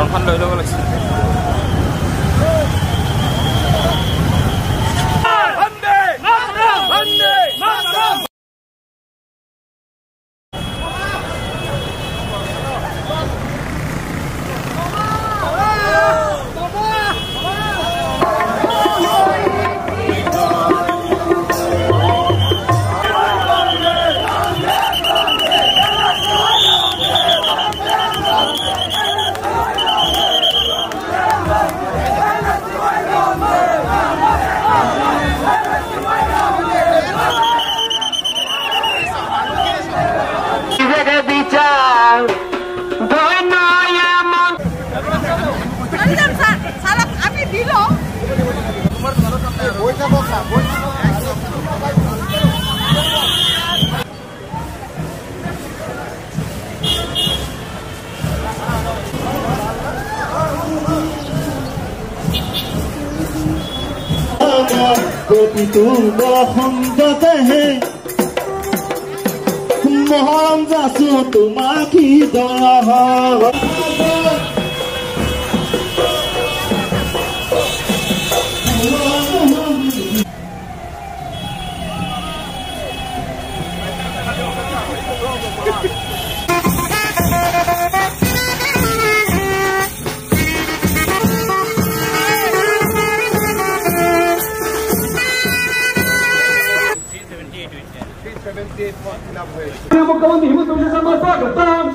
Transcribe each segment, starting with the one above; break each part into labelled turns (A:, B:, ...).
A: ড্রনখন লৈ ল'ব লাগিছিল।
B: মহৰম যাচো তোমাক কি দৰা
C: मुख्यमंत्री हिमंत विश्व शर्मा स्वागतम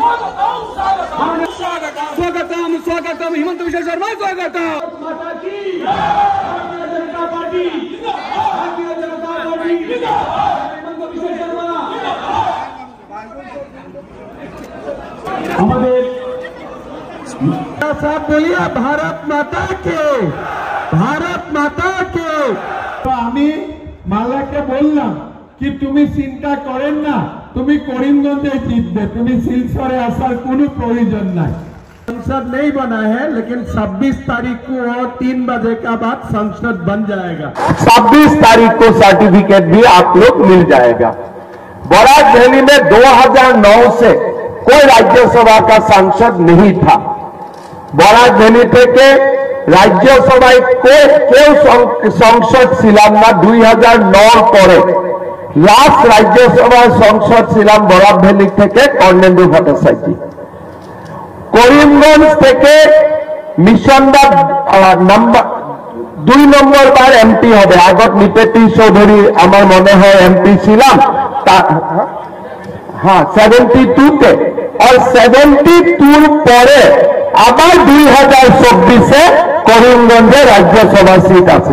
C: स्वागतम स्वागतम हिमंत विश्व शर्मा स्वागतम माता की भारतीय जनता पार्टी भारतीय जनता पार्टी हिमंत विश्व शर्मा हमारे साहब बोलिए भारत माता के तो আমি মালাকে বললাম कि তুমি চিন্তা করেন না তুমি করিমগঞ্জে জিতবে তুমি শিলচরে আসার কোনো প্রয়োজন নাই संसद नहीं बना है लेकिन 26 तारीख को और 3 बजे का बाद संसद बन जाएगा
D: 26 तारीख को सर्टिफिकेट भी आप लोग मिल जाएगा। बराक वैली में 2009 से कोई राज्यसभा का सांसद नहीं था। बराक वैली থেকে राज्यसभाয় কেউ সংসদ ছিলাম না 2009 পরে লাস্ট রাজ্যসভার সংসদ ছিলাম বরাক ভ্যালি থেকে কর্ণেন্দু ভট্টাচার্য। করিমগঞ্জ থেকে মিশনদা নাম্বার 2 নম্বর বার এমপি হবে। আগত নিপেতি চৌধুরী আমার মনে হয় এমপি ছিলাম হ্যাঁ 72 আর 72 পরে আবার 2024 করিমগঞ্জে রাজ্যসভা সিট আছে।